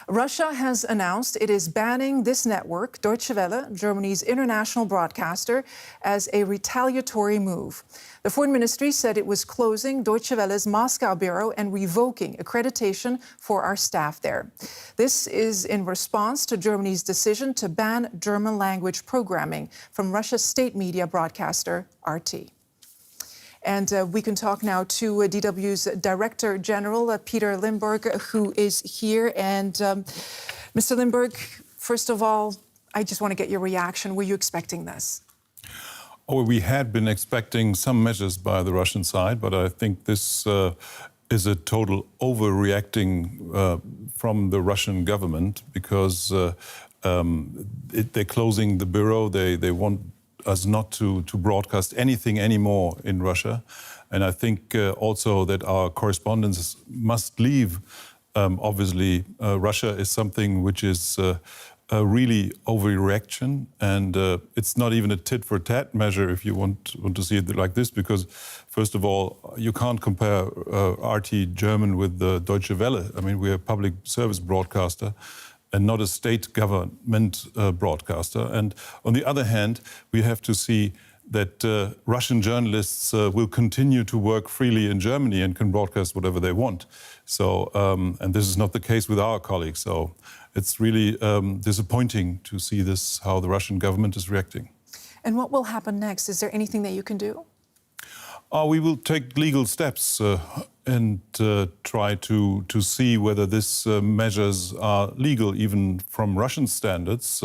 Russia has announced it is banning this network, Deutsche Welle, Germany's international broadcaster, as a retaliatory move. The Foreign Ministry said it was closing Deutsche Welle's Moscow bureau and revoking accreditation for our staff there. This is in response to Germany's decision to ban German language programming from Russia's state media broadcaster, RT. And we can talk now to DW's Director General, Peter Limburg, who is here. And Mr. Limburg, first of all, I just want to get your reaction. Were you expecting this? Oh, we had been expecting some measures by the Russian side, but I think this is a total overreacting from the Russian government because they're closing the bureau. They want us not to broadcast anything anymore in Russia. And I think also that our correspondents must leave. Obviously, Russia is something which is a really overreaction, and it's not even a tit-for-tat measure if you want to see it like this, because first of all, you can't compare RT German with the Deutsche Welle. I mean, we're a public service broadcaster and not a state government broadcaster. And on the other hand, we have to see that Russian journalists will continue to work freely in Germany and can broadcast whatever they want. So, and this is not the case with our colleagues. So it's really disappointing to see this, how the Russian government is reacting. And what will happen next? Is there anything that you can do? We will take legal steps and try to see whether these measures are legal, even from Russian standards.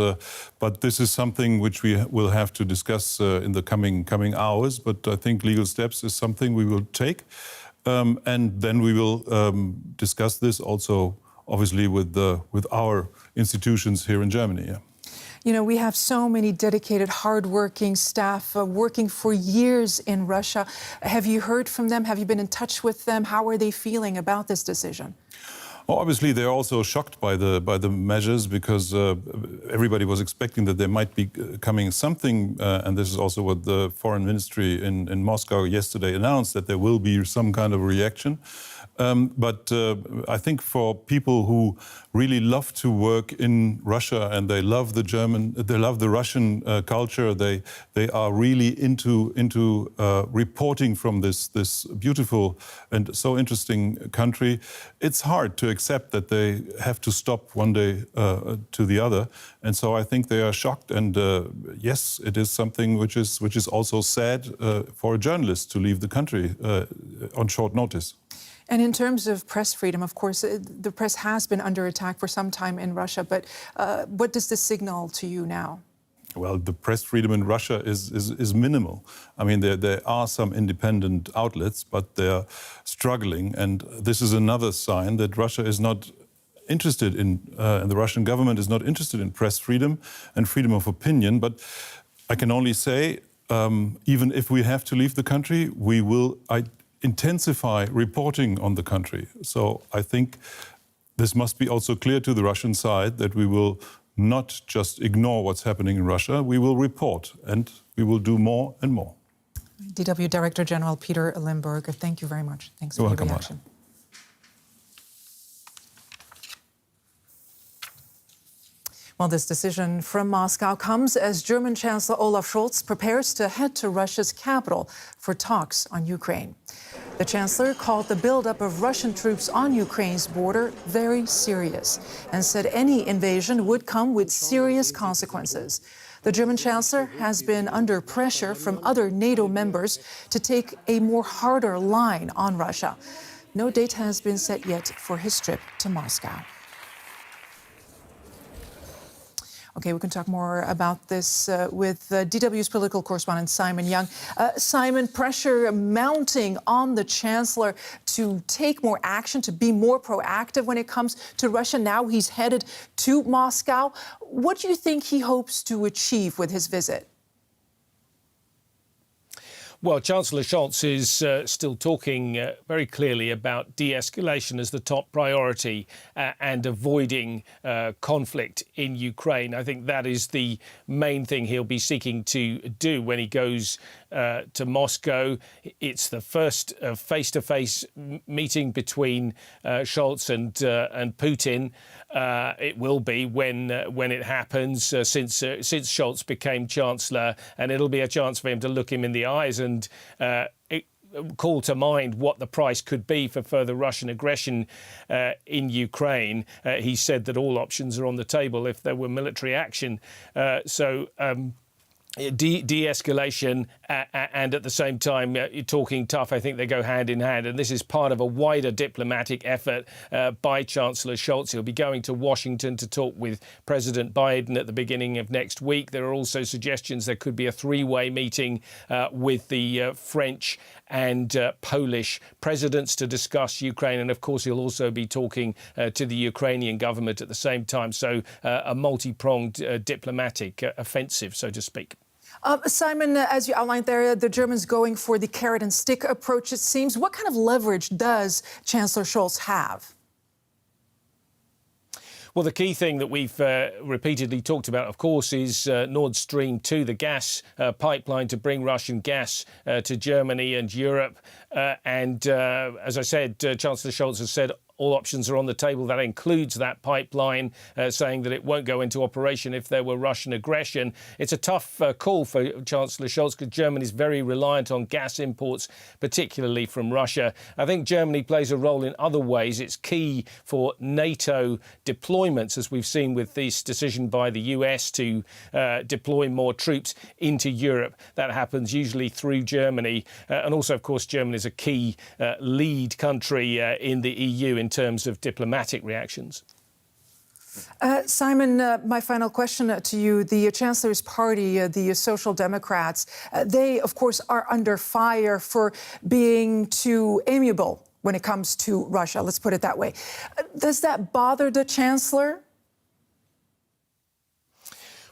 But this is something which we will have to discuss in the coming hours. But I think legal steps is something we will take. And then we will discuss this also, obviously, with our institutions here in Germany. Yeah. You know, we have so many dedicated, hardworking staff working for years in Russia. Have you heard from them? Have you been in touch with them? How are they feeling about this decision? Well, obviously, they're also shocked by the measures because everybody was expecting that there might be coming something, and this is also what the Foreign Ministry in Moscow yesterday announced, that there will be some kind of reaction. But I think for people who really love to work in Russia and they love the Russian culture, they are really into reporting from this beautiful and so interesting country. It's hard to accept that they have to stop one day to the other, and so I think they are shocked. And yes, it is something which is also sad for a journalist to leave the country on short notice. And in terms of press freedom, of course, the press has been under attack for some time in Russia. But what does this signal to you now? Well, the press freedom in Russia is minimal. I mean, there are some independent outlets, but they're struggling. And this is another sign that Russia is not interested in, and the Russian government is not interested in press freedom and freedom of opinion. But I can only say, even if we have to leave the country, we will intensify reporting on the country. So I think this must be also clear to the Russian side that we will not just ignore what's happening in Russia, we will report, and we will do more and more. DW Director General Peter Limburg, thank you very much. Thanks for your reaction. Well, this decision from Moscow comes as German Chancellor Olaf Scholz prepares to head to Russia's capital for talks on Ukraine. The Chancellor called the buildup of Russian troops on Ukraine's border very serious and said any invasion would come with serious consequences. The German Chancellor has been under pressure from other NATO members to take a more harder line on Russia. No date has been set yet for his trip to Moscow. Okay, we can talk more about this with DW's political correspondent Simon Young. Simon, pressure mounting on the Chancellor to take more action, to be more proactive when it comes to Russia. Now he's headed to Moscow. What do you think he hopes to achieve with his visit? Well, Chancellor Scholz is still talking very clearly about de-escalation as the top priority and avoiding conflict in Ukraine. I think that is the main thing he'll be seeking to do when he goes to Moscow. It's the first face-to-face meeting between Scholz and Putin. It will be when it happens since Scholz became Chancellor, and it'll be a chance for him to look him in the eyes and call to mind what the price could be for further Russian aggression in Ukraine. He said that all options are on the table if there were military action. De-escalation and at the same time talking tough, I think they go hand in hand. And this is part of a wider diplomatic effort by Chancellor Scholz. He'll be going to Washington to talk with President Biden at the beginning of next week. There are also suggestions there could be a three-way meeting with the French and Polish presidents to discuss Ukraine. And of course, he'll also be talking to the Ukrainian government at the same time. So a multi-pronged diplomatic offensive, so to speak. Simon, as you outlined there, the Germans going for the carrot and stick approach, it seems. What kind of leverage does Chancellor Scholz have? Well, the key thing that we've repeatedly talked about, of course, is Nord Stream 2, the gas pipeline to bring Russian gas to Germany and Europe. As I said, Chancellor Scholz has said all options are on the table. That includes that pipeline, saying that it won't go into operation if there were Russian aggression. It's a tough call for Chancellor Scholz because Germany is very reliant on gas imports, particularly from Russia. I think Germany plays a role in other ways. It's key for NATO deployments, as we've seen with this decision by the US to deploy more troops into Europe. That happens usually through Germany. And also, of course, Germany is a key lead country in the EU in terms of diplomatic reactions. Simon, my final question to you. The Chancellor's party, the Social Democrats, they, of course, are under fire for being too amiable when it comes to Russia. Let's put it that way. Does that bother the Chancellor?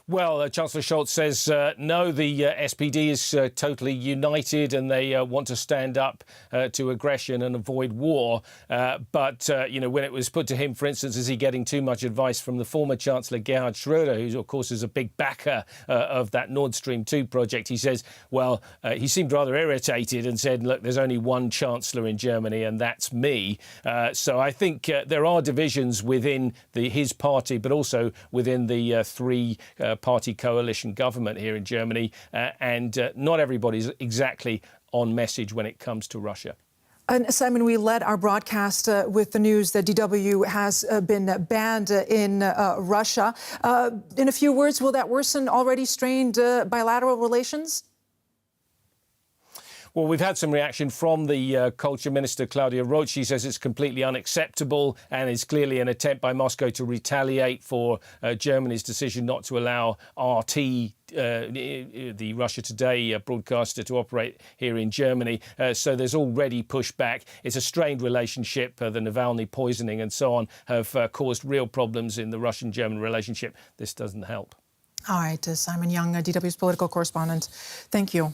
Well, Chancellor Scholz says no, the SPD is totally united and they want to stand up to aggression and avoid war. But when it was put to him, for instance, is he getting too much advice from the former Chancellor Gerhard Schröder, who, of course, is a big backer of that Nord Stream 2 project? He says, well, he seemed rather irritated and said, look, there's only one Chancellor in Germany and that's me. So I think there are divisions within his party, but also within the three-party coalition government here in Germany, and not everybody's exactly on message when it comes to Russia. And Simon, we led our broadcast with the news that DW has been banned in Russia. In a few words, will that worsen already strained bilateral relations? Well, we've had some reaction from the Culture Minister, Claudia Roth. She says it's completely unacceptable and is clearly an attempt by Moscow to retaliate for Germany's decision not to allow RT, the Russia Today broadcaster, to operate here in Germany. So there's already pushback. It's a strained relationship. The Navalny poisoning and so on have caused real problems in the Russian-German relationship. This doesn't help. All right, Simon Young, DW's political correspondent. Thank you.